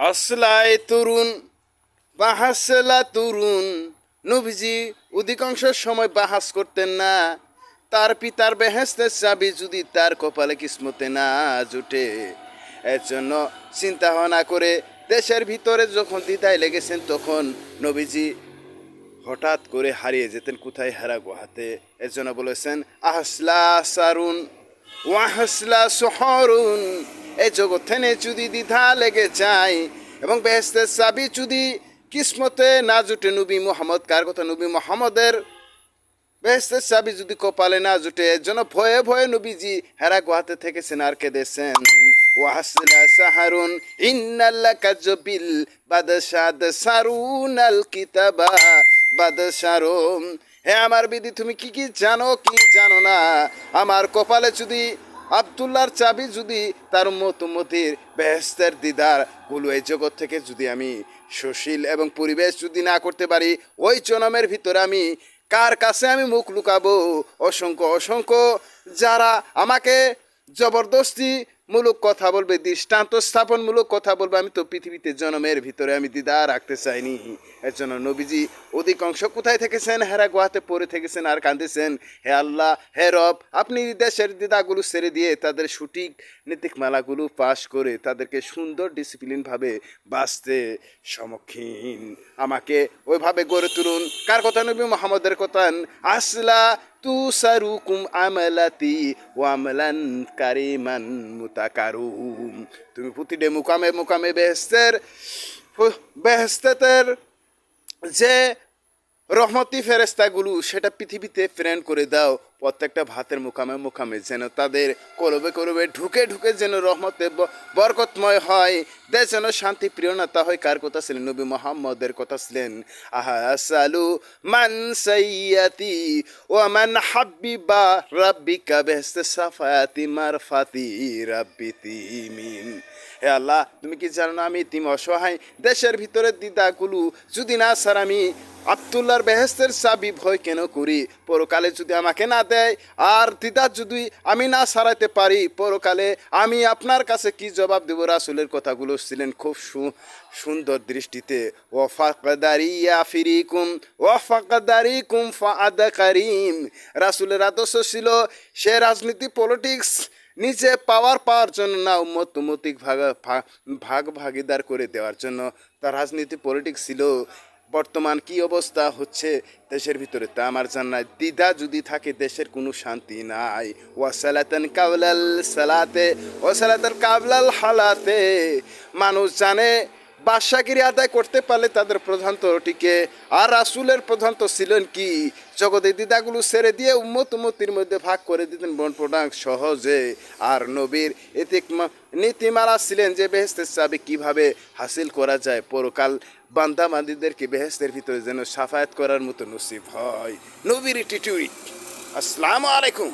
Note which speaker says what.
Speaker 1: আসলায় তরুণ বাহাসলা তরুণ। নবীজি অধিকাংশ সময় বাহাস করতেন না। তার পিতার বেহেস্তের চাবি যদি তার কপালে কিসমতে না জুটে, এর জন্য চিন্তা ভাবনা করে দেশের ভিতরে যখন দ্বিধায় লেগেছেন, তখন নবীজি হঠাৎ করে হারিয়ে যেতেন। কোথায় হারা গুহাতে। এর জন্য বলেছেন আহসলা সারুন ওয়াহসলা সোহরুন। এই জগৎ থেকে যদি দ্বিধা লেগে যায় এবং বেহেস্তের চাবি যদি কিসমতে না জুটে, নবী মোহাম্মদ, কার কথা? নবী মোহাম্মদের বেহেস্তের চাবি যদি কপালে না জুটে, এর জন্য ভয়ে ভয়ে নবীজি হেরা গুহাতে থেকেছেন আর কেঁদেছেন। ওয়াহসলা সাহারুন ইন্নাল্লাকা জবিল বাদশাদ সারুন আল কিতাবা বাদশারুম। হে আমার বিধি, তুমি কি কি জানো কি জানো না? আমার কপালে যদি আব্দুল্লাহর চাবি যদি তার মতির বেহেস্তের দিদার গুলো এই জগৎ থেকে যদি আমি সুশীল এবং পরিবেশ যদি না করতে পারি, ওই জনমের ভিতরে আমি কার কাছে আমি মুখ লুকাবো? অসংখ্য অসংখ্য যারা আমাকে জবরদস্তি মূলক কথা বলবে, দৃষ্টান্ত স্থাপনমূলক কথা বলবে, আমি তো পৃথিবীতে জনমের ভিতরে আমি দ্বিধা রাখতে চাইনি। এর জন্য নবীজি অধিকাংশ কোথায় থেকেছেন? হেরা গুহাতে পড়ে থেকেছেন আর কাঁদেছেন, হে আল্লাহ, হে রব, আপনি দেশের দ্বিধাগুলো ছেড়ে দিয়ে তাদের সঠিক নীতিমালাগুলো পাশ করে তাদেরকে সুন্দর ডিসিপ্লিনভাবে বাঁচতে সম্মুখীন আমাকে ওইভাবে গড়ে তুলুন। কার কথা? নবী মোহাম্মদের কথা। আসলা তু সারুকুম আমালাতি ওয়ামলান কারিমান মুতাকারুম। তুমি প্রতিটা মুকামে মুকামে বেহেস্তের যে রহমতি ফেরেস্তাগুলো সেটা পৃথিবীতে প্রেরণ করে দাও। প্রত্যেকটা ভাতের মুকামে মুকামে যেন তাদের করবে করবে ঢুকে ঢুকে যেন রহমতে বরকতময় হয়, দেশ যেন শান্তি প্রিয়তা হয়। কার কথা ছিলেন? নবী মোহাম্মদের কথা ছিলেন। আহাসালু মান সাইয়াতি ওয়া মান হাবিবা রাব্বিকা বেহেশতে সাফায়াতি মারফাতি রাব্বিতি মিন। হে আল্লাহ, তুমি কি জানো না আমি তুমি অসহায়। দেশের ভিতরে দ্বিধাগুলো যদি না স্যার আমি আব্দুল্লাহর বেহেস্তের চাবি ভয় কেন করি? পরকালে যদি আমাকে না দেয় আর দ্বিধা যদি আমি না সারাইতে পারি, পরকালে আমি আপনার কাছে কি জবাব দেব? রাসূলের কথাগুলো ছিলেন খুব সুন্দর দৃষ্টিতে। ওয়াফাকদারিয়া ফিরিকুম ওয়াফাকদারিকুম ফাআদ কারিম। রাসূলের আদর্শ ছিল সে রাজনীতি পলিটিক্স নিজে পাওয়ার জন্য না, উম্মতিক ভাগ ভাগিদার করে দেওয়ার জন্য তার রাজনীতি পলিটিক্স ছিল। বর্তমান কি অবস্থা হচ্ছে দেশের ভিতরে তা আমার জানা। দ্বিধা যদি থাকে দেশের কোনো শান্তি নাই। ওয়াসালাতান কাবলাল সালাতে ওয়াসালাতান কাবলাল হালাতে। মানুষ জানে বাদশাগিরি আদায় করতে পারলে তাদের প্রধানত টিকে। আর রাসূলের প্রধানত ছিলেন কি? জগতের দ্বিধাগুলো ছেড়ে দিয়ে উম্মতির মধ্যে ভাগ করে দিতেন বনপ্রদান সহজে। আর নবীর এতে নীতিমালা ছিলেন যে বেহেস্তের চাবি কীভাবে হাসিল করা যায়, পরকাল বান্দা বান্দীদেরকে বেহেস্তের ভিতরে যেন সাফায়াত করার মতো নসিব হয়। নবীর টিটুইট। আসসালামু আলাইকুম।